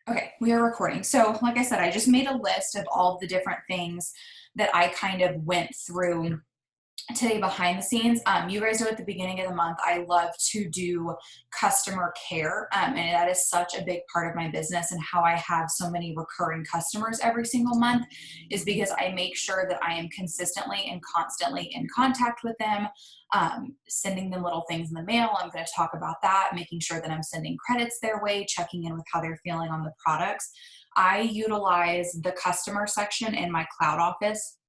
Okay, we are recording. So, like I said, I just made a list of all the different things that I kind of went through today behind the scenes. You guys know at the beginning of the month, I love to do customer care. And that is such a big part of my business, and how I have so many recurring customers every single month is because I make sure that I am consistently and constantly in contact with them, sending them little things in the mail. I'm going to talk about that, making sure that I'm sending credits their way, checking in with how they're feeling on the products. I utilize the customer section in my cloud office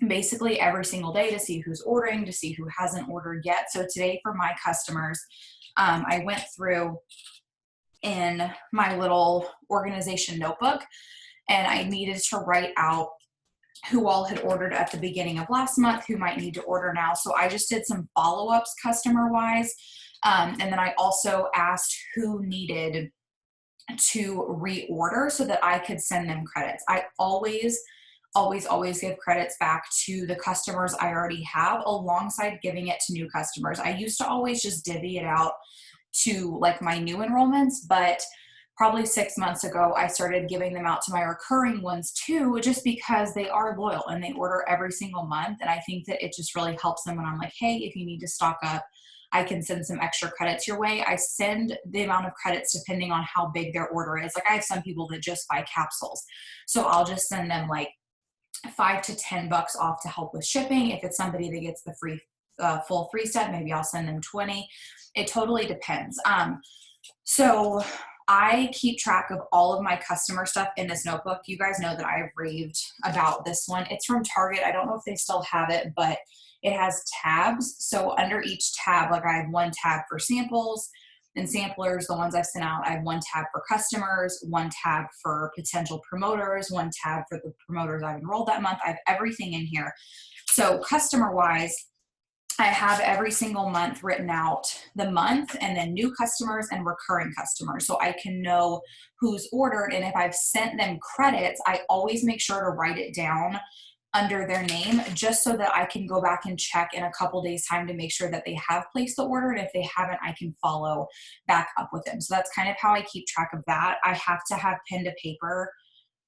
basically every single day to see who's ordering, to see who hasn't ordered yet. So today for my customers, I went through in my little organization notebook, and I needed to write out who all had ordered at the beginning of last month, who might need to order now. So I just did some follow-ups customer wise. And then I also asked who needed to reorder so that I could send them credits. I always give credits back to the customers I already have alongside giving it to new customers. I used to always just divvy it out to like my new enrollments, but probably 6 months ago, I started giving them out to my recurring ones too, just because they are loyal and they order every single month. And I think that it just really helps them when I'm like, hey, if you need to stock up, I can send some extra credits your way. I send the amount of credits depending on how big their order is. Like I have some people that just buy capsules. So I'll just send them like $5 to $10 off to help with shipping. If it's somebody that gets the free full 3-step, maybe I'll send them 20. It totally depends. So I keep track of all of my customer stuff in this notebook. You guys know that I've raved about this one. It's from Target. I don't know if they still have it, but it has tabs. So under each tab, like I have one tab for samples and samplers, the ones I've sent out. I have one tab for customers, one tab for potential promoters, one tab for the promoters I've enrolled that month. I have everything in here. So customer wise, I have every single month written out the month, and then new customers and recurring customers. So I can know who's ordered. And if I've sent them credits, I always make sure to write it down under their name, just so that I can go back and check in a couple days time to make sure that they have placed the order. And if they haven't, I can follow back up with them. So that's kind of how I keep track of that. I have to have pen to paper,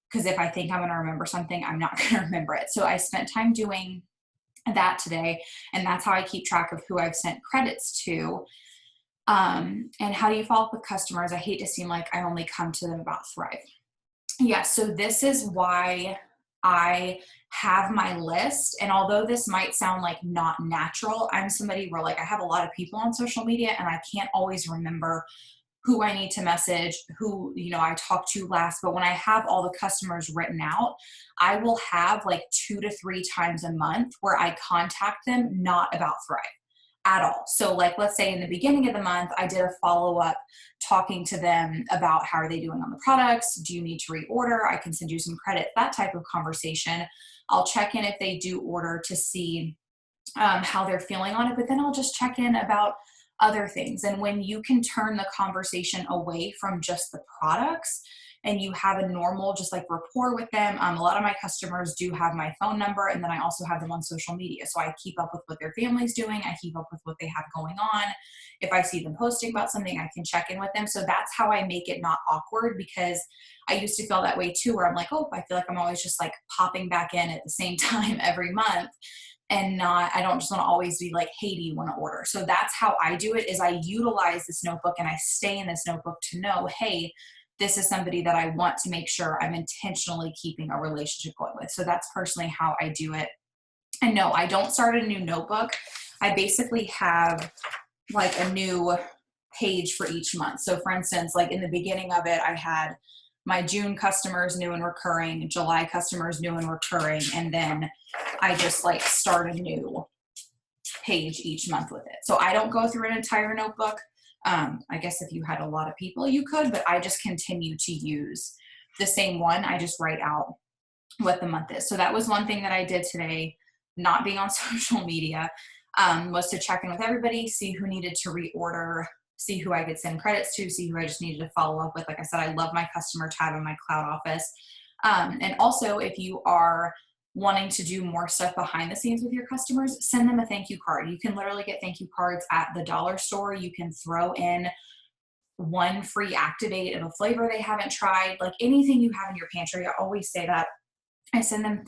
because if I think I'm going to remember something, I'm not going to remember it. So I spent time doing that today, and that's how I keep track of who I've sent credits to. And how do you follow up with customers? I hate to seem like I only come to them about Thrive. Yeah, so this is why I have my list. And although this might sound like not natural, I'm somebody where like I have a lot of people on social media and I can't always remember who I need to message, who, I talk to last. But when I have all the customers written out, I will have like 2 to 3 times a month where I contact them, not about Thrive at all. So like, let's say in the beginning of the month, I did a follow-up talking to them about how are they doing on the products? Do you need to reorder? I can send you some credit, that type of conversation. I'll check in if they do order to see how they're feeling on it, but then I'll just check in about other things. And when you can turn the conversation away from just the products and you have a normal, just like rapport with them, a lot of my customers do have my phone number, and then I also have them on social media. So I keep up with what their family's doing. I keep up with what they have going on. If I see them posting about something, I can check in with them. So that's how I make it not awkward, because I used to feel that way too, where I'm like, oh, I feel like I'm always just like popping back in at the same time every month. And I don't just want to always be like, hey, do you want to order? So that's how I do it, is I utilize this notebook and I stay in this notebook to know, hey, this is somebody that I want to make sure I'm intentionally keeping a relationship going with. So that's personally how I do it. And no, I don't start a new notebook. I basically have like a new page for each month. So for instance, like in the beginning of it, I had my June customers, new and recurring, July customers, new and recurring, and then I just like start a new page each month with it. So I don't go through an entire notebook. I guess if you had a lot of people, you could, but I just continue to use the same one. I just write out what the month is. So that was one thing that I did today, not being on social media, was to check in with everybody, see who needed to reorder, see who I could send credits to, see who I just needed to follow up with. Like I said, I love my customer tab in my cloud office. And also, if you are wanting to do more stuff behind the scenes with your customers, send them a thank you card. You can literally get thank you cards at the dollar store. You can throw in one free activate of a flavor they haven't tried, like anything you have in your pantry. I always say that. I send them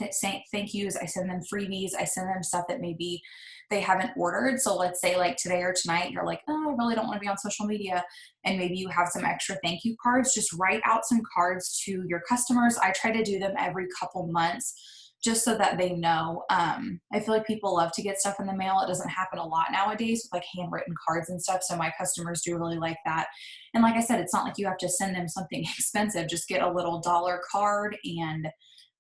thank yous. I send them freebies. I send them stuff that maybe they haven't ordered. So let's say like today or tonight, you're like, oh, I really don't want to be on social media. And maybe you have some extra thank you cards. Just write out some cards to your customers. I try to do them every couple months just so that they know. I feel like people love to get stuff in the mail. It doesn't happen a lot nowadays with like handwritten cards and stuff. So my customers do really like that. And like I said, it's not like you have to send them something expensive. Just get a little dollar card and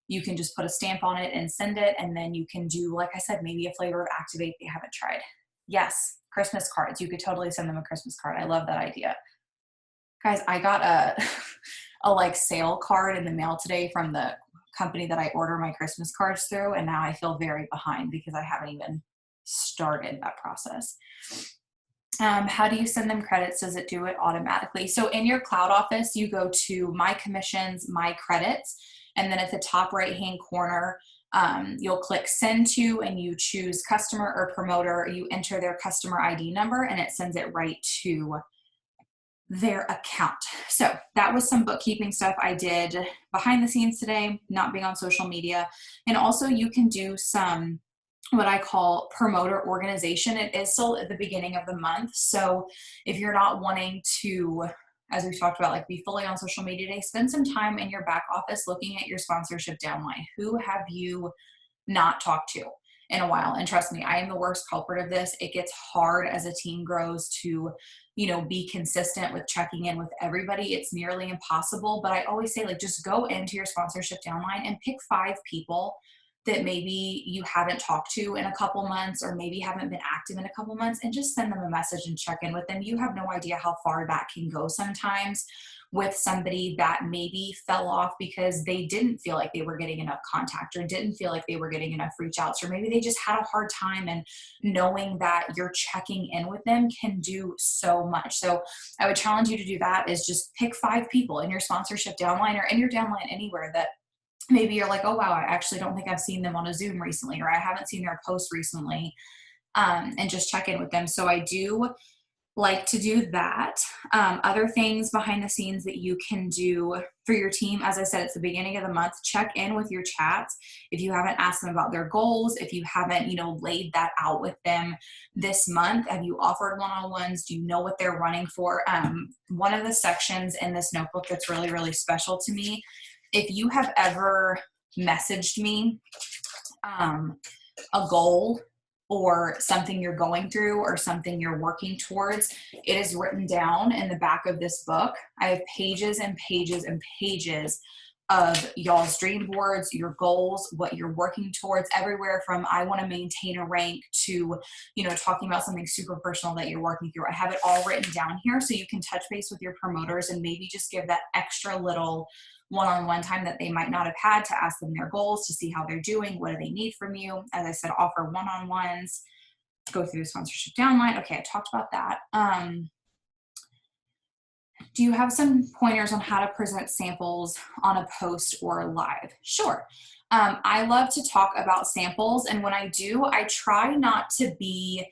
you can just put a stamp on it and send it. And then you can do, like I said, maybe a flavor of activate they haven't tried. Yes, Christmas cards. You could totally send them a Christmas card. I love that idea. Guys, I got a like sale card in the mail today from the company that I order my Christmas cards through. And now I feel very behind because I haven't even started that process. How do you send them credits? Does it do it automatically? So in your cloud office, you go to my commissions, my credits, and then at the top right-hand corner, you'll click send to and you choose customer or promoter. You enter their customer ID number and it sends it right to their account. So that was some bookkeeping stuff I did behind the scenes today, not being on social media. And also you can do some what I call promoter organization. It is still at the beginning of the month. So if you're not wanting to, as we've talked about, like be fully on social media today, spend some time in your back office looking at your sponsorship downline. Who have you not talked to in a while? And trust me, I am the worst culprit of this. It gets hard as a team grows to, be consistent with checking in with everybody. It's nearly impossible, but I always say, like, just go into your sponsorship downline and pick 5 people that maybe you haven't talked to in a couple months or maybe haven't been active in a couple months, and just send them a message and check in with them. You have no idea how far that can go sometimes with somebody that maybe fell off because they didn't feel like they were getting enough contact or didn't feel like they were getting enough reach outs, or maybe they just had a hard time, and knowing that you're checking in with them can do so much. So I would challenge you to do that, is just pick 5 people in your sponsorship downline or in your downline anywhere that maybe you're like, oh, wow, I actually don't think I've seen them on a Zoom recently, or I haven't seen their post recently, and just check in with them. So I do like to do that. Other things behind the scenes that you can do for your team, as I said, it's the beginning of the month, check in with your chats. If you haven't asked them about their goals, if you haven't, laid that out with them this month, have you offered one-on-ones? Do you know what they're running for? One of the sections in this notebook that's really, really special to me, if you have ever messaged me a goal or something you're going through or something you're working towards, it is written down in the back of this book. I have pages and pages and pages of y'all's dream boards, your goals, what you're working towards, everywhere from I want to maintain a rank to, talking about something super personal that you're working through. I have it all written down here so you can touch base with your promoters and maybe just give that extra little one-on-one time that they might not have had to ask them their goals, to see how they're doing, what do they need from you. As I said, offer one-on-ones, go through the sponsorship downline. Okay, I talked about that. Do you have some pointers on how to present samples on a post or live? Sure. I love to talk about samples, and when I do, I try not to be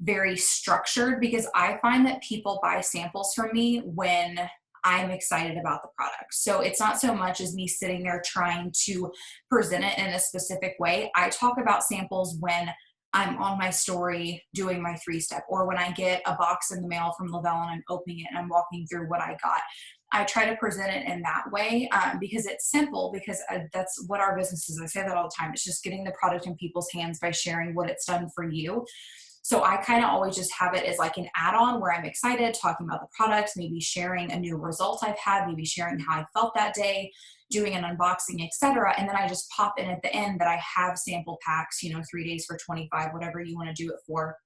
very structured, because I find that people buy samples from me when I'm excited about the product. So it's not so much as me sitting there trying to present it in a specific way. I talk about samples when I'm on my story doing my 3-step, or when I get a box in the mail from Lavelle and I'm opening it and I'm walking through what I got. I try to present it in that way because it's simple, because that's what our business is. I say that all the time. It's just getting the product in people's hands by sharing what it's done for you. So I kind of always just have it as like an add-on where I'm excited, talking about the product, maybe sharing a new result I've had, maybe sharing how I felt that day, doing an unboxing, etc. And then I just pop in at the end that I have sample packs, 3 days for 25, whatever you want to do it for.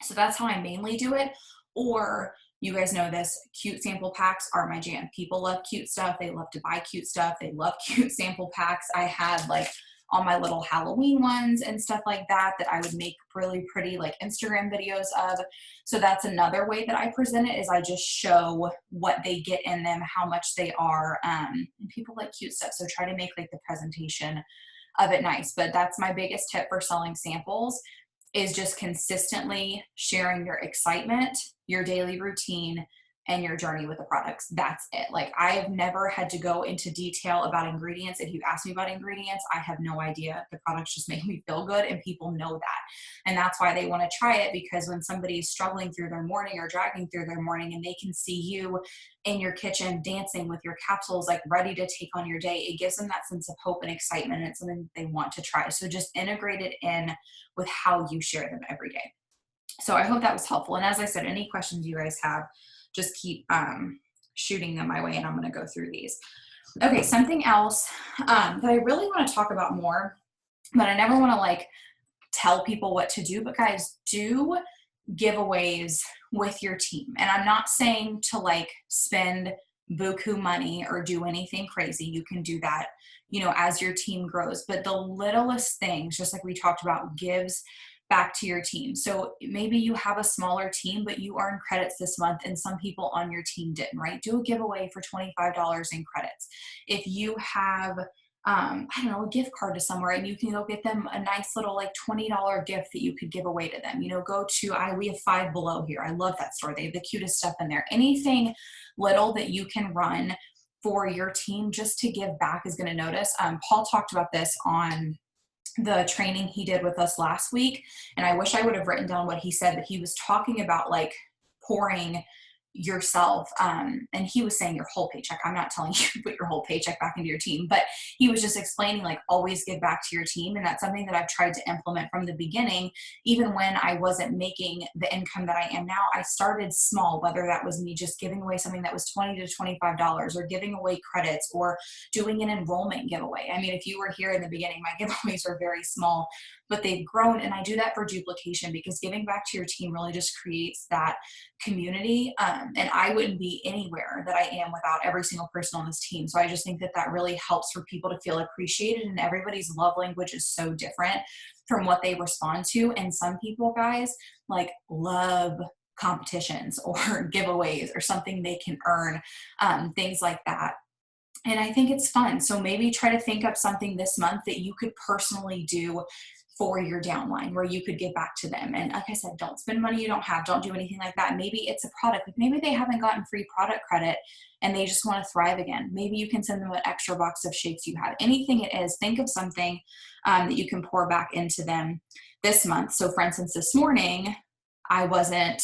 So that's how I mainly do it. Or you guys know this, cute sample packs are my jam. People love cute stuff. They love to buy cute stuff. They love cute sample packs. I had like all my little Halloween ones and stuff like that I would make really pretty like Instagram videos of. So that's another way that I present it, is I just show what they get in them, how much they are, and people like cute stuff. So try to make like the presentation of it nice. But that's my biggest tip for selling samples, is just consistently sharing your excitement, your daily routine, and your journey with the products. That's it. Like, I have never had to go into detail about ingredients. If you ask me about ingredients, I have no idea. The products just make me feel good, and people know that. And that's why they want to try it, because when somebody's struggling through their morning or dragging through their morning and they can see you in your kitchen dancing with your capsules, like ready to take on your day, it gives them that sense of hope and excitement, and it's something they want to try. So just integrate it in with how you share them every day. So I hope that was helpful. And as I said, any questions you guys have, just keep shooting them my way, and I'm going to go through these. Okay, something else that I really want to talk about more, but I never want to like tell people what to do, but guys, do giveaways with your team. And I'm not saying to like spend buku money or do anything crazy. You can do that, you know, as your team grows, but the littlest things, just like we talked about, gives back to your team. So maybe you have a smaller team, but you earned credits this month and some people on your team didn't, right? Do a giveaway for $25 in credits. If you have I don't know, a gift card to somewhere, and you can go get them a nice little like $20 gift that you could give away to them. You know, go to, we have Five Below here. I love that store. They have the cutest stuff in there. Anything little that you can run for your team just to give back is going to notice. Paul talked about this on the training he did with us last week, and I wish I would have written down what he said, but he was talking about like pouring yourself, and he was saying your whole paycheck. I'm not telling you to put your whole paycheck back into your team, but he was just explaining like always give back to your team. And that's something that I've tried to implement from the beginning. Even when I wasn't making the income that I am now, I started small, whether that was me just giving away something that was $20 to $25 or giving away credits or doing an enrollment giveaway. I mean, if you were here in the beginning, my giveaways were very small, but they've grown. And I do that for duplication, because giving back to your team really just creates that community. And I wouldn't be anywhere that I am without every single person on this team. So I just think that that really helps for people to feel appreciated, and everybody's love language is so different from what they respond to. And some people, guys, like love competitions or giveaways or something they can earn, things like that. And I think it's fun. So maybe try to think up something this month that you could personally do for your downline where you could give back to them. And like I said, don't spend money you don't have. Don't do anything like that. Maybe it's a product. Like maybe they haven't gotten free product credit and they just want to thrive again. Maybe you can send them an extra box of shakes you have. Anything it is, think of something that you can pour back into them this month. So for instance, this morning, I wasn't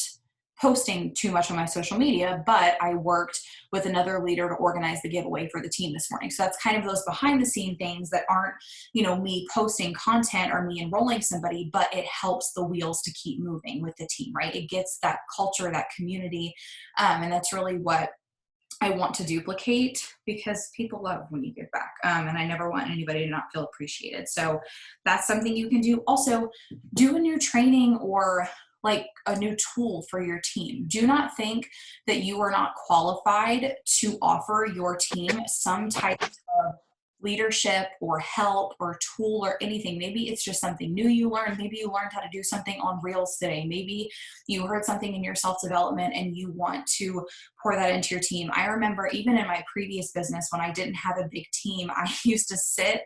posting too much on my social media, but I worked with another leader to organize the giveaway for the team this morning. So that's kind of those behind the scene things that aren't, you know, me posting content or me enrolling somebody, but it helps the wheels to keep moving with the team, right? It gets that culture, that community. And that's really what I want to duplicate, because people love when you give back. And I never want anybody to not feel appreciated. So that's something you can do. Also, do a new training or like a new tool for your team. Do not think that you are not qualified to offer your team some type of leadership or help or tool or anything. Maybe it's just something new you learned. Maybe you learned how to do something on Reels today. Maybe you heard something in your self-development and you want to pour that into your team. I remember even in my previous business, when I didn't have a big team, I used to sit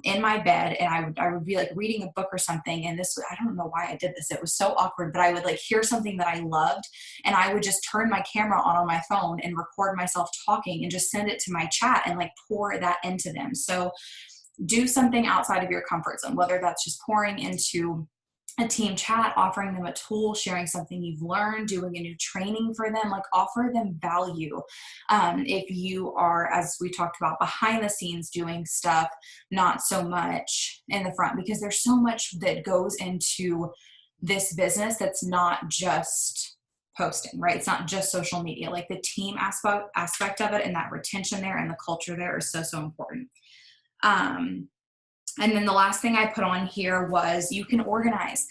in my bed, and I would be like reading a book or something. And this, I don't know why I did this. It was so awkward, but I would like hear something that I loved, and I would just turn my camera on my phone and record myself talking and just send it to my chat and like pour that into them. So do something outside of your comfort zone, whether that's just pouring into a team chat, offering them a tool, sharing something you've learned, doing a new training for them, like offer them value. If you are, as we talked about, behind the scenes doing stuff, not so much in the front, because there's so much that goes into this business that's not just posting, right? It's not just social media. Like the team aspect of it and that retention there and the culture there is so, so important. And then the last thing I put on here was you can organize.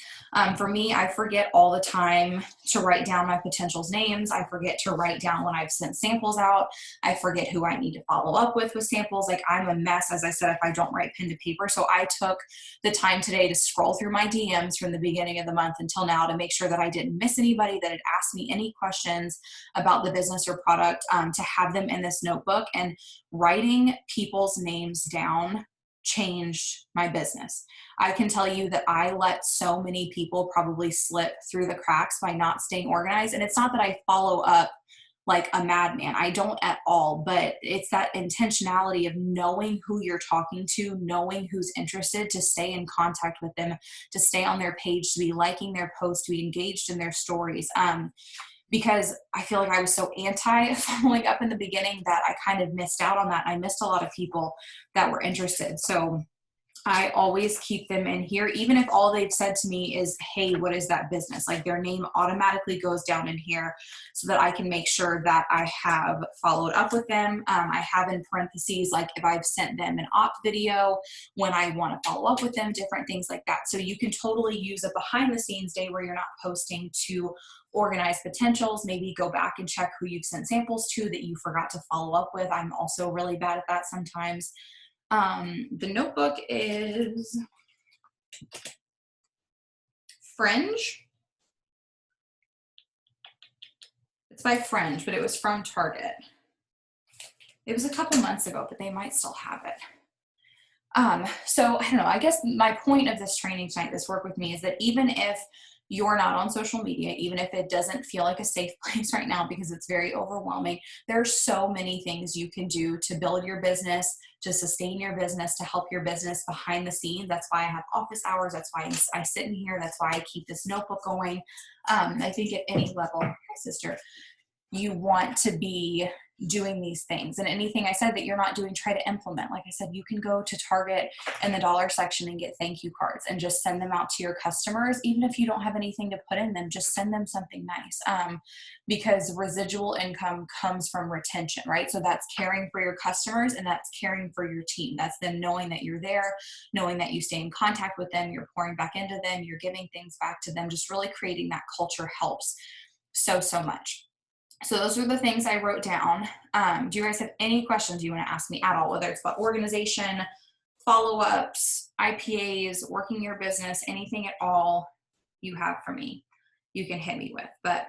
For me, I forget all the time to write down my potentials' names. I forget to write down when I've sent samples out. I forget who I need to follow up with samples. Like I'm a mess, as I said, if I don't write pen to paper. So I took the time today to scroll through my DMs from the beginning of the month until now to make sure that I didn't miss anybody that had asked me any questions about the business or product, to have them in this notebook. And writing people's names down changed my business. I can tell you that I let so many people probably slip through the cracks by not staying organized. And it's not that I follow up like a madman. I don't at all, but it's that intentionality of knowing who you're talking to, knowing who's interested, to stay in contact with them, to stay on their page, to be liking their posts, to be engaged in their stories. Because I feel like I was so anti following up in the beginning that I kind of missed out on that. I missed a lot of people that were interested. So I always keep them in here, even if all they've said to me is, hey, what is that business? Like their name automatically goes down in here so that I can make sure that I have followed up with them. I have in parentheses, like if I've sent them an op video, when I want to follow up with them, different things like that. So you can totally use a behind the scenes day where you're not posting to organize potentials. Maybe go back and check who you've sent samples to that you forgot to follow up with. I'm also really bad at that sometimes. The notebook is Fringe. It's by Fringe, but it was from Target. It was a couple months ago, but they might still have it. So I don't know, I guess my point of this training tonight, this work with me, is that even if you're not on social media, even if it doesn't feel like a safe place right now because it's very overwhelming, there's so many things you can do to build your business, to sustain your business, to help your business behind the scenes. That's why I have office hours. That's why I sit in here. That's why I keep this notebook going. I think at any level, hi sister, you want to be doing these things, and anything I said that you're not doing, try to implement. Like I said, you can go to Target in the dollar section and get thank you cards and just send them out to your customers. Even if you don't have anything to put in them, just send them something nice, because residual income comes from retention, right? So that's caring for your customers and that's caring for your team. That's them knowing that you're there, knowing that you stay in contact with them, you're pouring back into them, you're giving things back to them. Just really creating that culture helps so much. So those are the things I wrote down. Do you guys have any questions you want to ask me at all, whether it's about organization, follow-ups, IPAs, working your business, anything at all you have for me, you can hit me with. But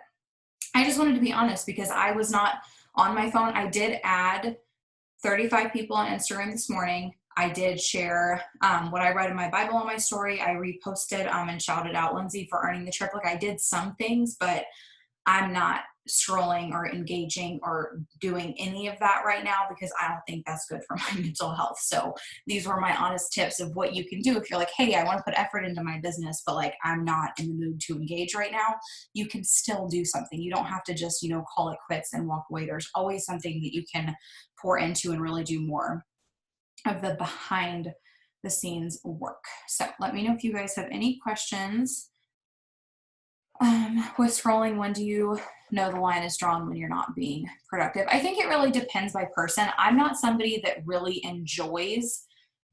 I just wanted to be honest because I was not on my phone. I did add 35 people on Instagram this morning. I did share what I read in my Bible on my story. I reposted and shouted out Lindsay for earning the trip. Like I did some things, but I'm not scrolling or engaging or doing any of that right now because I don't think that's good for my mental health. So these were my honest tips of what you can do if you're like, hey, I want to put effort into my business, but like I'm not in the mood to engage right now. You can still do something. You don't have to just, call it quits and walk away. There's always something that you can pour into and really do more of the behind the scenes work. So let me know if you guys have any questions. With scrolling, when do you know the line is drawn when you're not being productive? I think it really depends by person. I'm not somebody that really enjoys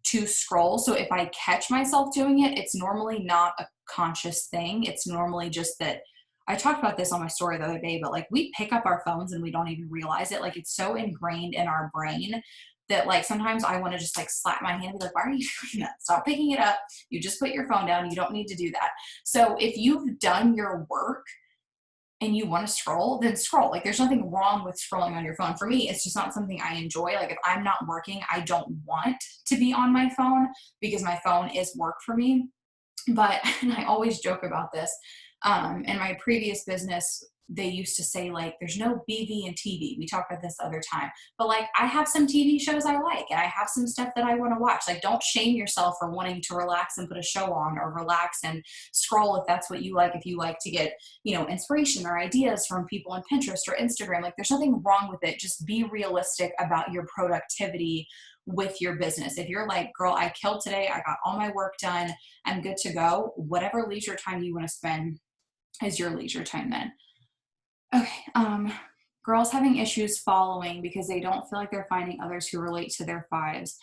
to scroll. So if I catch myself doing it, it's normally not a conscious thing. It's normally just that I talked about this on my story the other day, but like we pick up our phones and we don't even realize it. Like it's so ingrained in our brain that like sometimes I want to just like slap my hand and be like, why are you doing that? Stop picking it up. You just put your phone down. You don't need to do that. So if you've done your work and you want to scroll, then scroll. Like there's nothing wrong with scrolling on your phone. For me, it's just not something I enjoy. Like if I'm not working, I don't want to be on my phone because my phone is work for me. But, and I always joke about this, in my previous business, they used to say like, there's no BV in TV. We talked about this the other time, but like I have some TV shows I like and I have some stuff that I want to watch. Like don't shame yourself for wanting to relax and put a show on or relax and scroll if that's what you like. If you like to get, inspiration or ideas from people on Pinterest or Instagram, like there's nothing wrong with it. Just be realistic about your productivity with your business. If you're like, girl, I killed today, I got all my work done, I'm good to go, whatever leisure time you want to spend is your leisure time then. Okay, girls having issues following because they don't feel like they're finding others who relate to their fives.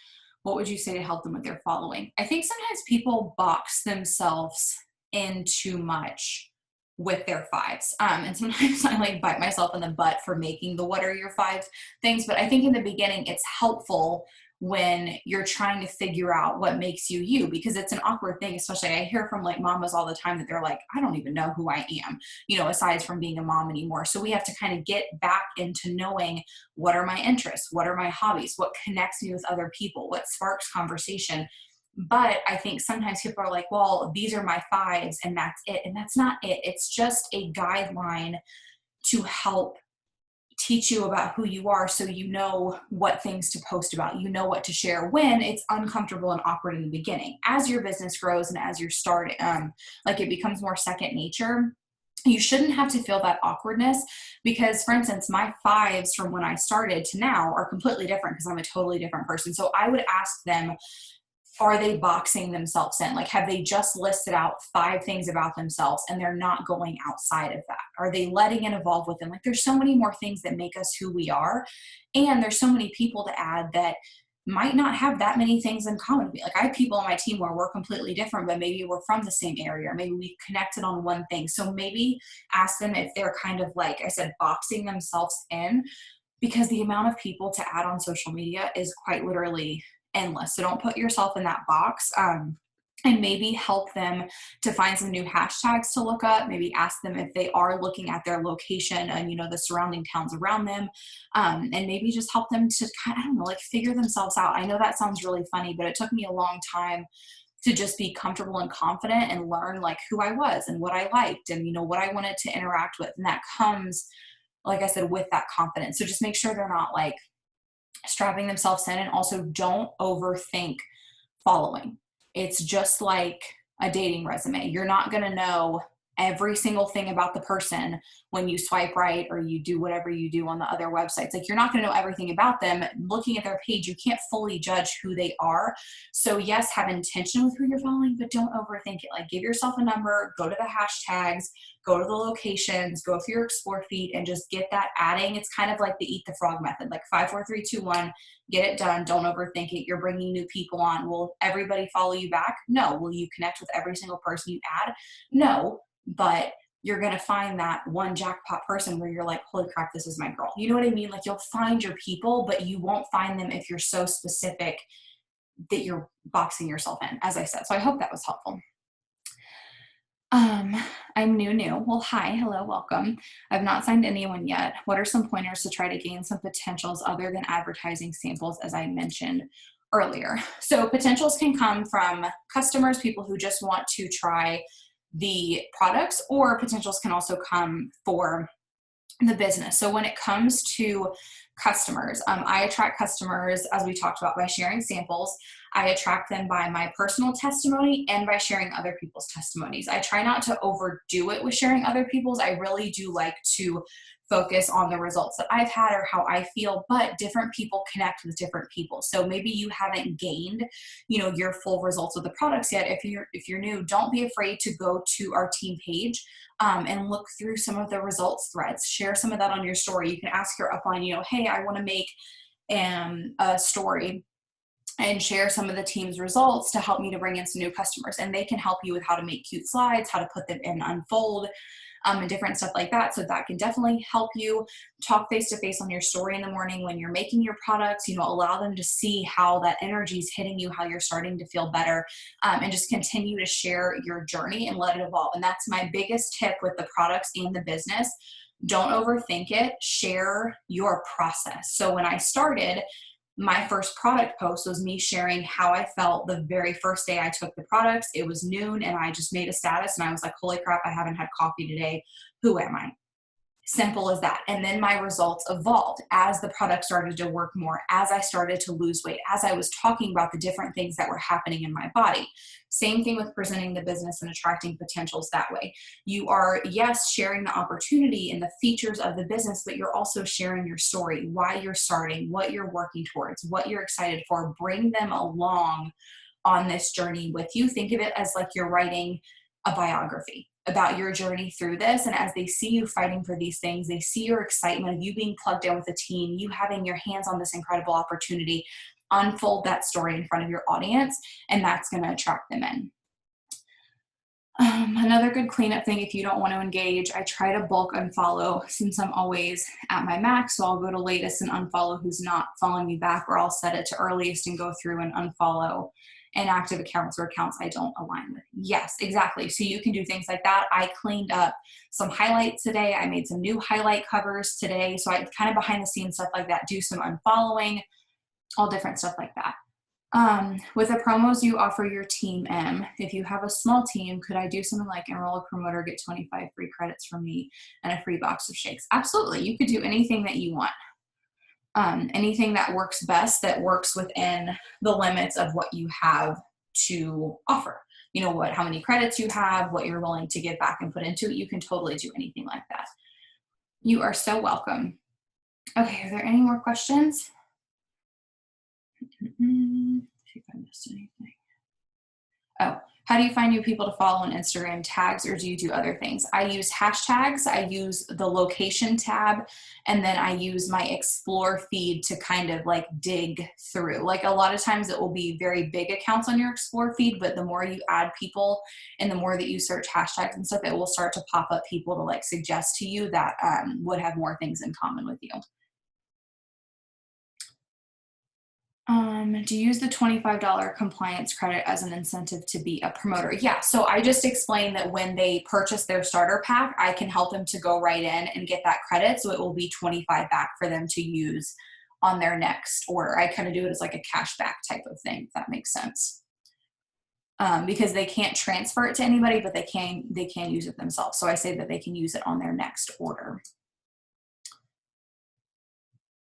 What would you say to help them with their following? I think sometimes people box themselves in too much with their fives. And sometimes I like bite myself in the butt for making the what are your fives things. But I think in the beginning, it's helpful when you're trying to figure out what makes you you, because it's an awkward thing. Especially I hear from like mamas all the time that they're like, I don't even know who I am, aside from being a mom anymore. So we have to kind of get back into knowing what are my interests, what are my hobbies, what connects me with other people, what sparks conversation. But I think sometimes people are like, well, these are my fives and that's it. And that's not it. It's just a guideline to help teach you about who you are, so you know what things to post about, you know what to share when it's uncomfortable and awkward in the beginning. As your business grows and as you're starting, like it becomes more second nature, you shouldn't have to feel that awkwardness, because for instance, my fives from when I started to now are completely different because I'm a totally different person. So I would ask them, are they boxing themselves in? Like, have they just listed out 5 things about themselves and they're not going outside of that? Are they letting it evolve with them? Like, there's so many more things that make us who we are. And there's so many people to add that might not have that many things in common with me. Like, I have people on my team where we're completely different, but maybe we're from the same area, or maybe we connected on one thing. So maybe ask them if they're kind of, like I said, boxing themselves in, because the amount of people to add on social media is quite literally endless. So don't put yourself in that box. And maybe help them to find some new hashtags to look up. Maybe ask them if they are looking at their location and, you know, the surrounding towns around them. And maybe just help them to kind of, I don't know, like figure themselves out. I know that sounds really funny, but it took me a long time to just be comfortable and confident and learn like who I was and what I liked and, you know, what I wanted to interact with. And that comes, like I said, with that confidence. So just make sure they're not like strapping themselves in, and also don't overthink following. It's just like a dating resume. You're not going to know every single thing about the person when you swipe right or you do whatever you do on the other websites. Like, you're not going to know everything about them. Looking at their page, you can't fully judge who they are. So yes, have intention with who you're following, but don't overthink it. Like, give yourself a number, go to the hashtags, go to the locations, go through your explore feed, and just get that adding. It's kind of like the eat the frog method, like 5, 4, 3, 2, 1, get it done. Don't overthink it. You're bringing new people on. Will everybody follow you back? No. Will you connect with every single person you add? No. But you're going to find that one jackpot person where you're like, holy crap, this is my girl. You know what I mean? Like, you'll find your people, but you won't find them if you're so specific that you're boxing yourself in, as I said. So I hope that was helpful. I'm new. Well, hi, hello, welcome. I've not signed anyone yet. What are some pointers to try to gain some potentials other than advertising samples, as I mentioned earlier? So potentials can come from customers, people who just want to try the products, or potentials can also come for the business. So when it comes to customers, I attract customers, as we talked about, by sharing samples. I attract them by my personal testimony and by sharing other people's testimonies. I try not to overdo it with sharing other people's. I really do like to focus on the results that I've had or how I feel, but different people connect with different people. So maybe you haven't gained, you know, your full results of the products yet. If you're new, don't be afraid to go to our team page and look through some of the results threads. Share some of that on your story. You can ask your upline, you know, hey, I want to make a story and share some of the team's results to help me to bring in some new customers. And they can help you with how to make cute slides, how to put them in Unfold, and different stuff like that. So that can definitely help you. Talk face-to-face on your story in the morning when you're making your products, you know, allow them to see how that energy is hitting you, how you're starting to feel better, and just continue to share your journey and let it evolve. And that's my biggest tip with the products and the business. Don't overthink it. Share your process. So when I started, my first product post was me sharing how I felt the very first day I took the products. It was noon and I just made a status and I was like, holy crap, I haven't had coffee today. Who am I? Simple as that. And then my results evolved as the product started to work more, as I started to lose weight, as I was talking about the different things that were happening in my body. Same thing with presenting the business and attracting potentials that way. You are, yes, sharing the opportunity and the features of the business, but you're also sharing your story, why you're starting, what you're working towards, what you're excited for. Bring them along on this journey with you. Think of it as like you're writing a biography about your journey through this. And as they see you fighting for these things, they see your excitement of you being plugged in with a team, you having your hands on this incredible opportunity, unfold that story in front of your audience, and that's going to attract them in. Another good cleanup thing, if you don't want to engage, I try to bulk unfollow since I'm always at my max. So I'll go to latest and unfollow who's not following me back, or I'll set it to earliest and go through and unfollow inactive accounts or accounts I don't align with. Yes, exactly. So you can do things like that. I cleaned up some highlights today. I made some new highlight covers today. So I kind of behind the scenes stuff like that, do some unfollowing, all different stuff like that. With the promos you offer your team M, if you have a small team, could I do something like enroll a promoter, get 25 free credits from me and a free box of shakes? Absolutely. You could do anything that you want. Anything that works best, that works within the limits of what you have to offer. You know what, how many credits you have, what you're willing to give back and put into it. You can totally do anything like that. You are so welcome. Okay, are there any more questions? See if I missed anything. Oh, how do you find new people to follow on Instagram? Tags, or do you do other things? I use hashtags, I use the location tab, and then I use my explore feed to kind of like dig through. Like a lot of times it will be very big accounts on your explore feed, but the more you add people and the more that you search hashtags and stuff, it will start to pop up people to like suggest to you that would have more things in common with you. Do you use the $25 compliance credit as an incentive to be a promoter? Yeah, so I just explained that when they purchase their starter pack, I can help them to go right in and get that credit. So it will be 25 back for them to use on their next order. I kind of do it as like a cash back type of thing, if that makes sense. Because they can't transfer it to anybody, but they can use it themselves. So I say that they can use it on their next order.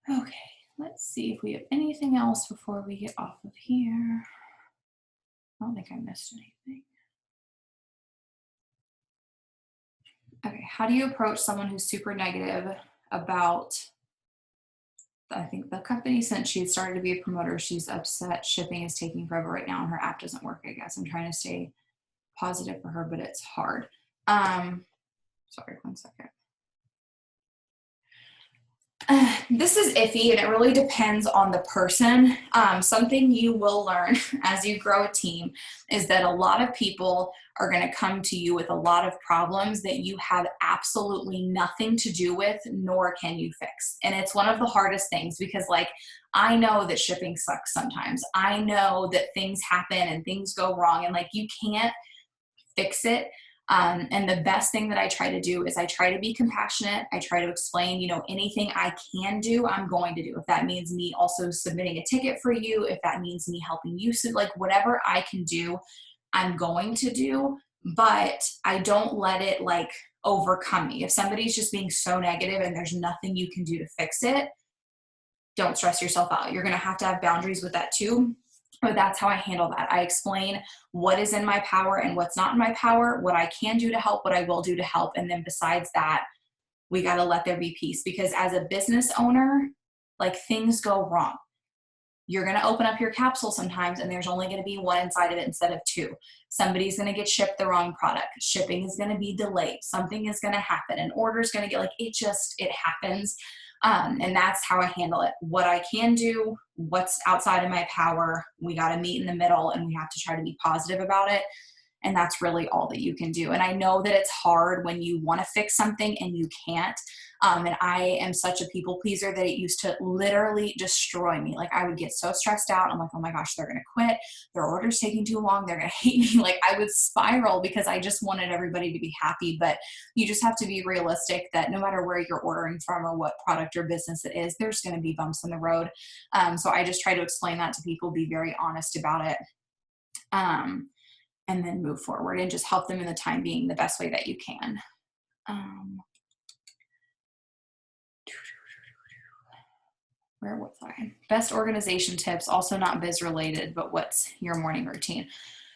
Okay. Let's see if we have anything else before we get off of here. I don't think I missed anything. Okay, how do you approach someone who's super negative about, I think the company, since she had started to be a promoter, she's upset shipping is taking forever right now and her app doesn't work, I guess. I'm trying to stay positive for her, but it's hard. Sorry, one second. This is iffy and it really depends on the person. Something you will learn as you grow a team is that a lot of people are going to come to you with a lot of problems that you have absolutely nothing to do with, nor can you fix. And it's one of the hardest things because like, I know that shipping sucks sometimes. I know that things happen and things go wrong and like you can't fix it. And the best thing that I try to do is I try to be compassionate. I try to explain, you know, anything I can do, I'm going to do. If that means me also submitting a ticket for you, if that means me helping you, so like whatever I can do, I'm going to do, but I don't let it like overcome me. If somebody's just being so negative and there's nothing you can do to fix it, don't stress yourself out. You're going to have boundaries with that too. But that's how I handle that. I explain what is in my power and what's not in my power, what I can do to help, what I will do to help. And then besides that, we got to let there be peace because as a business owner, like things go wrong. You're going to open up your capsule sometimes and there's only going to be one inside of it instead of two. Somebody's going to get shipped the wrong product. Shipping is going to be delayed. Something is going to happen. An order is going to get like, it happens. And that's how I handle it. What I can do, what's outside of my power, we got to meet in the middle and we have to try to be positive about it. And that's really all that you can do. And I know that it's hard when you want to fix something and you can't. And I am such a people pleaser that it used to literally destroy me. Like I would get so stressed out. I'm like, oh my gosh, they're going to quit. Their order's taking too long. They're going to hate me. Like I would spiral because I just wanted everybody to be happy. But you just have to be realistic that no matter where you're ordering from or what product or business it is, there's going to be bumps in the road. So I just try to explain that to people, be very honest about it. And then move forward and just help them in the time being the best way that you can. Where was I? Best organization tips, also not biz related, but what's your morning routine?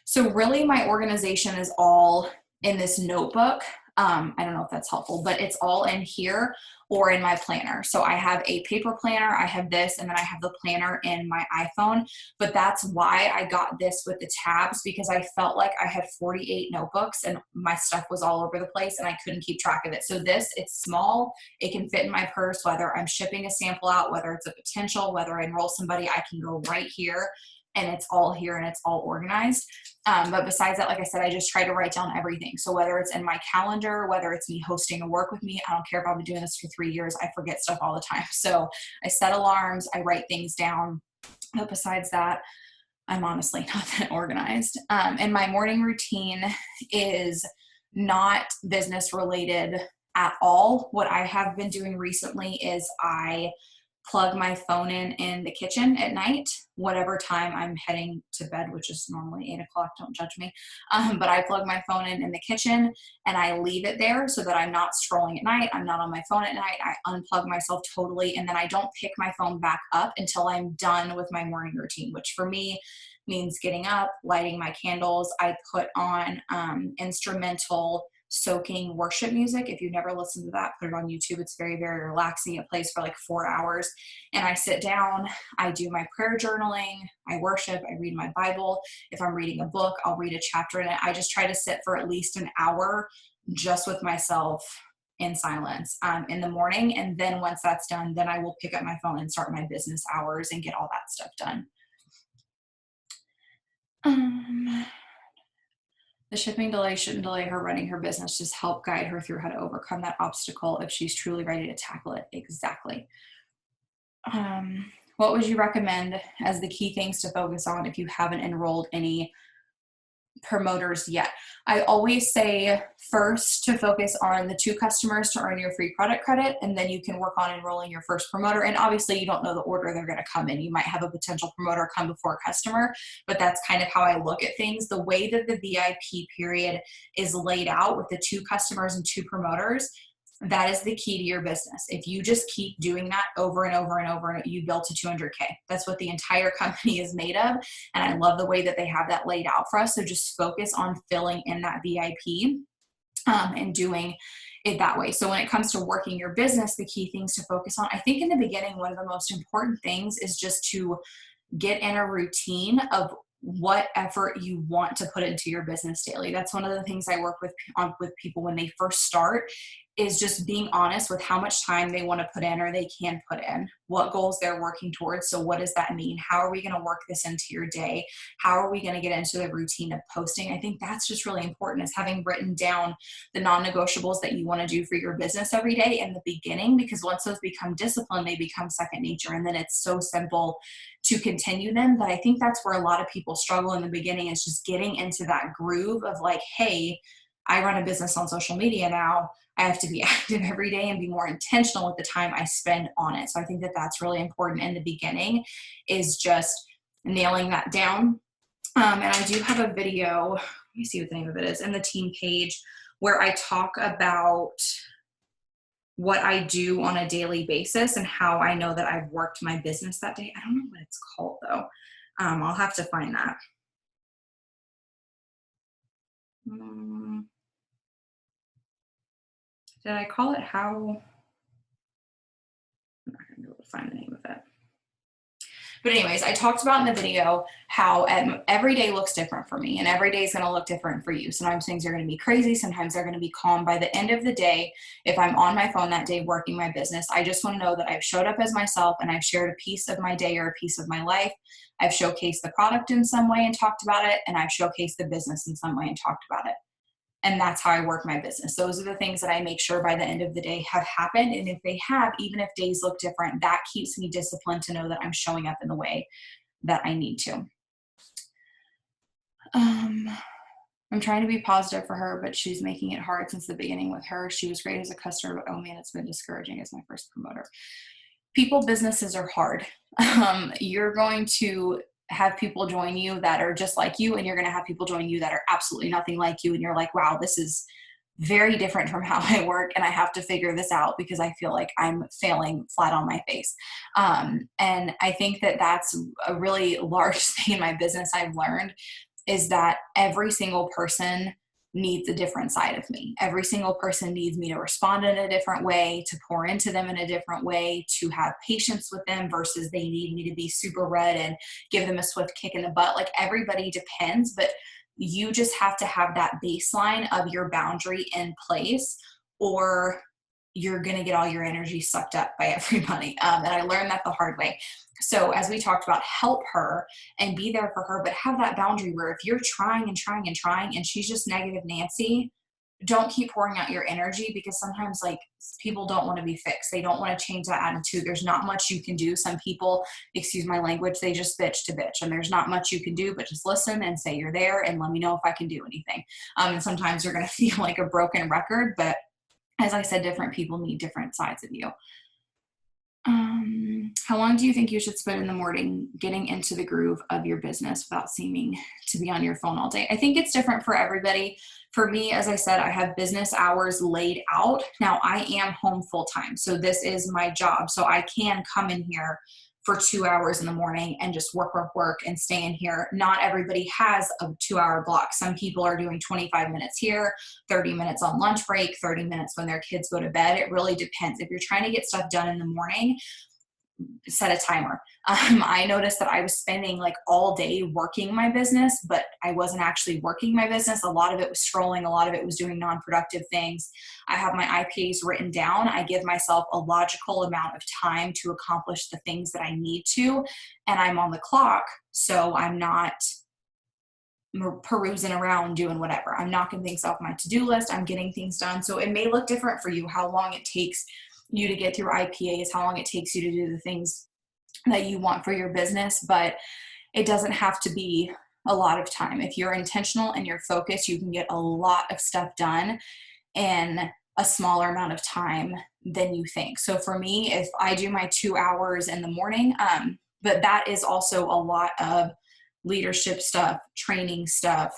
So really my organization is all in this notebook. I don't know if that's helpful, but it's all in here or in my planner. So I have a paper planner, I have this, and then I have the planner in my iPhone. But that's why I got this with the tabs because I felt like I had 48 notebooks and my stuff was all over the place and I couldn't keep track of it. So this, it's small, it can fit in my purse, whether I'm shipping a sample out, whether it's a potential, whether I enroll somebody, I can go right here and it's all here and it's all organized. But besides that, like I said, I just try to write down everything. So whether it's in my calendar, whether it's me hosting a work with me, I don't care if I've been doing this for 3 years, I forget stuff all the time. So I set alarms, I write things down. But besides that, I'm honestly not that organized. And my morning routine is not business related at all. What I have been doing recently is I plug my phone in the kitchen at night, whatever time I'm heading to bed, which is normally 8 o'clock, don't judge me. But I plug my phone in the kitchen and I leave it there so that I'm not scrolling at night. I'm not on my phone at night. I unplug myself totally. And then I don't pick my phone back up until I'm done with my morning routine, which for me means getting up, lighting my candles. I put on instrumental soaking worship music. If you've never listened to that, put it on YouTube. It's very, very relaxing. It plays for like 4 hours. And I sit down, I do my prayer journaling, I worship, I read my Bible. If I'm reading a book, I'll read a chapter in it. I just try to sit for at least an hour just with myself in silence in the morning. And then once that's done, then I will pick up my phone and start my business hours and get all that stuff done. The shipping delay shouldn't delay her running her business, just help guide her through how to overcome that obstacle if she's truly ready to tackle it. Exactly. What would you recommend as the key things to focus on if you haven't enrolled any promoters yet? I always say first to focus on the 2 customers to earn your free product credit, and then you can work on enrolling your first promoter. And obviously you don't know the order they're going to come in. You might have a potential promoter come before a customer, but that's kind of how I look at things. The way that the VIP period is laid out with the 2 customers and 2 promoters, that is the key to your business. If you just keep doing that over and over and over, you build to 200K. That's what the entire company is made of. And I love the way that they have that laid out for us. So just focus on filling in that VIP and doing it that way. So when it comes to working your business, the key things to focus on, I think in the beginning, one of the most important things is just to get in a routine of what effort you want to put into your business daily. That's one of the things I work with people when they first start, is just being honest with how much time they want to put in or they can put in, what goals they're working towards. So what does that mean? How are we going to work this into your day? How are we going to get into the routine of posting? I think that's just really important, is having written down the non-negotiables that you want to do for your business every day in the beginning, because once those become discipline, they become second nature. And then it's so simple to continue them. But I think that's where a lot of people struggle in the beginning, is just getting into that groove of like, hey, I run a business on social media now. I have to be active every day and be more intentional with the time I spend on it. So I think that that's really important in the beginning, is just nailing that down. And I do have a video, let me see what the name of it is, in the team page, where I talk about what I do on a daily basis and how I know that I've worked my business that day. I don't know what it's called though. I'll have to find that. Did I call it how? I'm not going to be able to find the name of it. But anyways, I talked about in the video how every day looks different for me, and every day is going to look different for you. Sometimes things are going to be crazy. Sometimes they're going to be calm. By the end of the day, if I'm on my phone that day working my business, I just want to know that I've showed up as myself and I've shared a piece of my day or a piece of my life. I've showcased the product in some way and talked about it, and I've showcased the business in some way and talked about it. And that's how I work my business. Those are the things that I make sure by the end of the day have happened. And if they have, even if days look different, that keeps me disciplined to know that I'm showing up in the way that I need to. I'm trying to be positive for her, but she's making it hard since the beginning with her. She was great as a customer, but oh man, it's been discouraging as my first promoter. People businesses are hard. You're going to have people join you that are just like you, and you're going to have people join you that are absolutely nothing like you. And you're like, wow, this is very different from how I work, and I have to figure this out because I feel like I'm failing flat on my face. And I think that that's a really large thing in my business I've learned, is that every single person needs a different side of me. Every single person needs me to respond in a different way, to pour into them in a different way, to have patience with them versus they need me to be super red and give them a swift kick in the butt. Like, everybody depends, but you just have to have that baseline of your boundary in place, or you're going to get all your energy sucked up by everybody. And I learned that the hard way. So as we talked about, help her and be there for her, but have that boundary where if you're trying and trying and trying and she's just negative Nancy, don't keep pouring out your energy, because sometimes like people don't want to be fixed. They don't want to change that attitude. There's not much you can do. Some people, excuse my language, they just bitch to bitch, and there's not much you can do but just listen and say you're there and let me know if I can do anything. And sometimes you're going to feel like a broken record, but as I said, different people need different sides of you. How long do you think you should spend in the morning getting into the groove of your business without seeming to be on your phone all day? I think it's different for everybody. For me, as I said, I have business hours laid out. Now I am home full time, so this is my job. So I can come in here for 2 hours in the morning and just work and stay in here. Not everybody has a 2 hour block. Some people are doing 25 minutes here, 30 minutes on lunch break, 30 minutes when their kids go to bed. It really depends. If you're trying to get stuff done in the morning, set a timer. I noticed that I was spending like all day working my business, but I wasn't actually working my business. A lot of it was scrolling. A lot of it was doing non-productive things. I have my IPAs written down. I give myself a logical amount of time to accomplish the things that I need to, and I'm on the clock. So I'm not perusing around doing whatever. I'm knocking things off my to-do list. I'm getting things done. So it may look different for you, how long it takes you to get through IPAs, how long it takes you to do the things that you want for your business, but it doesn't have to be a lot of time. If you're intentional and you're focused, you can get a lot of stuff done in a smaller amount of time than you think. So for me, if I do my 2 hours in the morning, but that is also a lot of leadership stuff, training stuff,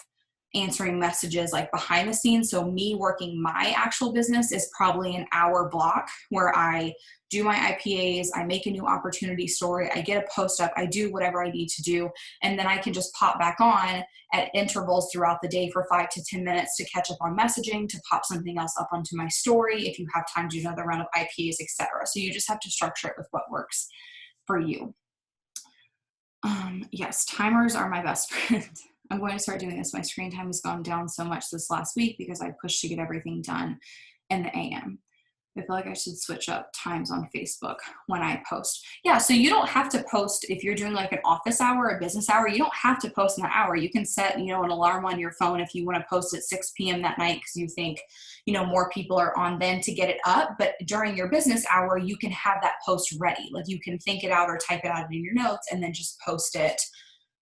answering messages like behind the scenes. So me working my actual business is probably an hour block where I do my IPAs, I make a new opportunity story, I get a post up, I do whatever I need to do, and then I can just pop back on at intervals throughout the day for 5 to 10 minutes to catch up on messaging, to pop something else up onto my story if you have time to do another round of IPAs, etc. So you just have to structure it with what works for you. Yes, timers are my best friend. I'm going to start doing this. My screen time has gone down so much this last week because I pushed to get everything done in the AM. I feel like I should switch up times on Facebook when I post. Yeah, so you don't have to post if you're doing like an office hour, a business hour. You don't have to post in that hour. You can set, an alarm on your phone if you want to post at 6 p.m. that night because you think, more people are on then to get it up. But during your business hour, you can have that post ready. Like you can think it out or type it out in your notes and then just post it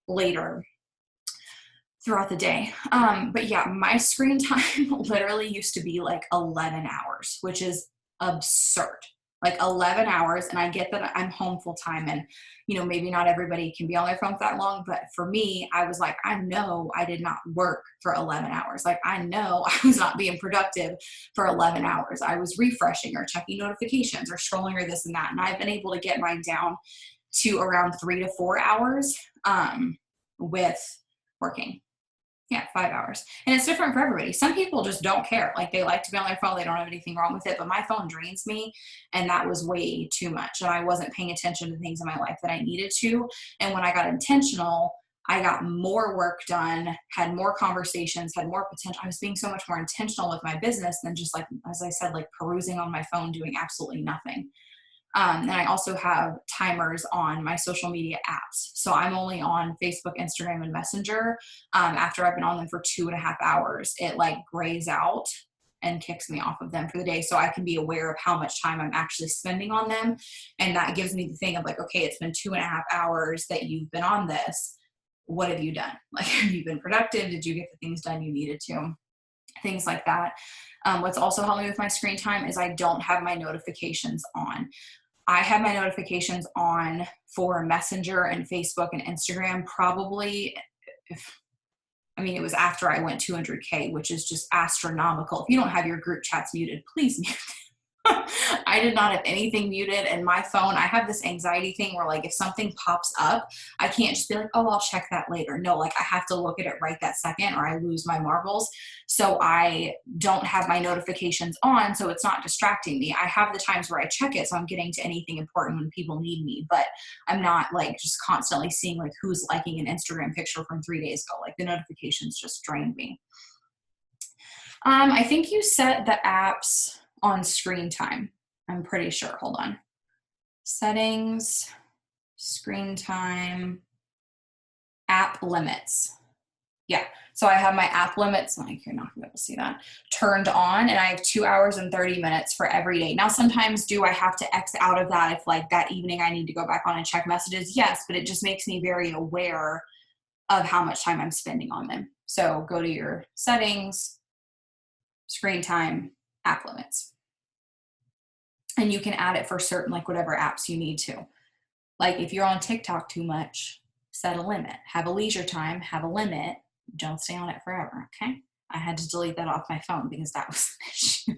later throughout the day. But yeah, my screen time literally used to be like 11 hours, which is absurd. Like 11 hours. And I get that I'm home full time and, maybe not everybody can be on their phone for that long. But for me, I was like, I know I did not work for 11 hours. Like I know I was not being productive for 11 hours. I was refreshing or checking notifications or scrolling or this and that. And I've been able to get mine down to around 3 to 4 hours with working. Yeah, 5 hours. And it's different for everybody. Some people just don't care. Like they like to be on their phone. They don't have anything wrong with it. But my phone drains me. And that was way too much. And I wasn't paying attention to things in my life that I needed to. And when I got intentional, I got more work done, had more conversations, had more potential. I was being so much more intentional with my business than just like, as I said, like perusing on my phone, doing absolutely nothing. And I also have timers on my social media apps. So I'm only on Facebook, Instagram, and Messenger. After I've been on them for 2.5 hours, it like grays out and kicks me off of them for the day. So I can be aware of how much time I'm actually spending on them. And that gives me the thing of like, okay, it's been 2.5 hours that you've been on this. What have you done? Like, have you been productive? Did you get the things done you needed to? Things like that. What's also helping me with my screen time is I don't have my notifications on. I have my notifications on for Messenger and Facebook and Instagram probably, it was after I went 200K, which is just astronomical. If you don't have your group chats muted, please mute them. I did not have anything muted, and my phone, I have this anxiety thing where like if something pops up, I can't just be like, oh, I'll check that later. No, like I have to look at it right that second or I lose my marbles. So I don't have my notifications on, so it's not distracting me. I have the times where I check it, so I'm getting to anything important when people need me, but I'm not like just constantly seeing like who's liking an Instagram picture from 3 days ago. Like the notifications just drain me. I think you set the apps on screen time. I'm pretty sure. Hold on. Settings, screen time, app limits. Yeah. So I have my app limits, like you're not gonna be able to see that, turned on, and I have 2 hours and 30 minutes for every day. Now, sometimes do I have to X out of that if like that evening I need to go back on and check messages? Yes, but it just makes me very aware of how much time I'm spending on them. So go to your settings, screen time, app limits. And you can add it for certain, like whatever apps you need to. Like if you're on TikTok too much, set a limit. Have a leisure time, have a limit. Don't stay on it forever, okay? I had to delete that off my phone because that was an issue.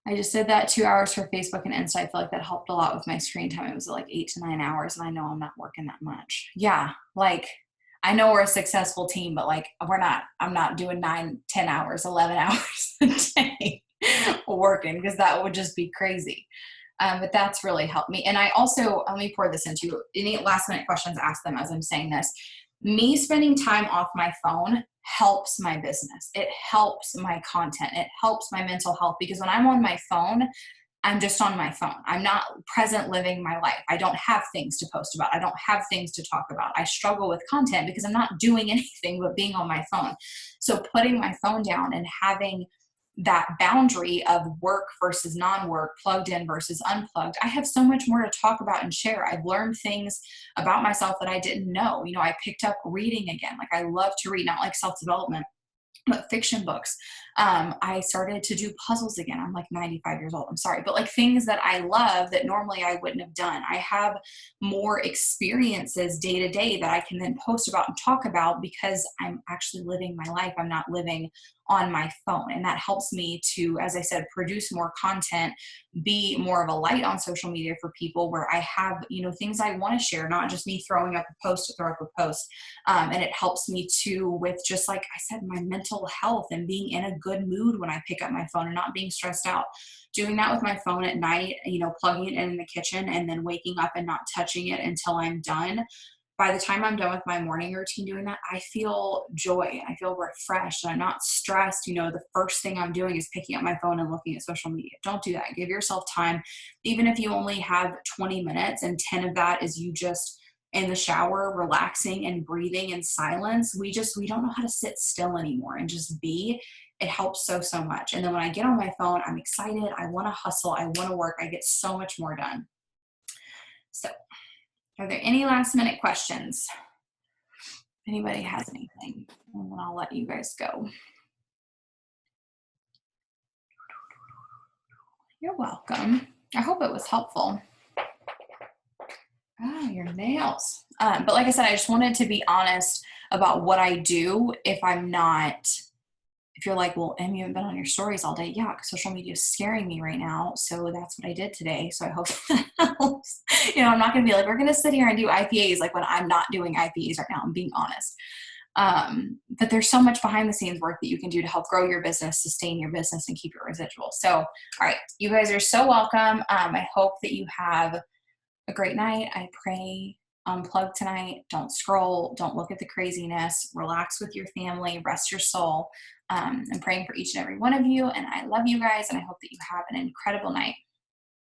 I just did that 2 hours for Facebook and Insta. I feel like that helped a lot with my screen time. It was like 8 to 9 hours, and I know I'm not working that much. Yeah, like I know we're a successful team, but like I'm not doing 9, 10 hours, 11 hours a day working, because that would just be crazy. But that's really helped me. And I also, let me pour this into you. Any last minute questions, ask them as I'm saying this. Me spending time off my phone helps my business. It helps my content. It helps my mental health, because when I'm on my phone, I'm just on my phone. I'm not present living my life. I don't have things to post about. I don't have things to talk about. I struggle with content because I'm not doing anything but being on my phone. So putting my phone down and having that boundary of work versus non-work, plugged in versus unplugged, I have so much more to talk about and share. I've learned things about myself that I didn't know. You know, I picked up reading again. Like I love to read, not like self-development, but fiction books. I started to do puzzles again. I'm like 95 years old. I'm sorry, but like things that I love that normally I wouldn't have done. I have more experiences day to day that I can then post about and talk about because I'm actually living my life. I'm not living on my phone. And that helps me to, as I said, produce more content, be more of a light on social media for people, where I have, you know, things I want to share, not just me throwing up a post to throw up a post. And it helps me too with, just like I said, my mental health and being in a good mood when I pick up my phone and not being stressed out. Doing that with my phone at night, you know, plugging it in the kitchen and then waking up and not touching it until I'm done. By the time I'm done with my morning routine doing that, I feel joy. I feel refreshed. I'm not stressed. You know, the first thing I'm doing is picking up my phone and looking at social media. Don't do that. Give yourself time. Even if you only have 20 minutes and 10 of that is you just in the shower, relaxing and breathing in silence. We don't know how to sit still anymore and just be. It helps so, so much. And then when I get on my phone, I'm excited. I want to hustle. I want to work. I get so much more done. So, are there any last minute questions? If anybody has anything, and then I'll let you guys go. You're welcome. I hope it was helpful. Ah, your nails. But like I said, I just wanted to be honest about what I do if I'm not. If you're like, well, Em, you haven't been on your stories all day. Yeah, because social media is scaring me right now. So that's what I did today. So I hope that helps. You know, I'm not going to be like, we're going to sit here and do IPAs like when I'm not doing IPAs right now. I'm being honest. But there's so much behind the scenes work that you can do to help grow your business, sustain your business, and keep your residual. So, all right, you guys are so welcome. I hope that you have a great night. I pray unplug tonight. Don't scroll. Don't look at the craziness. Relax with your family. Rest your soul. I'm praying for each and every one of you. And I love you guys. And I hope that you have an incredible night.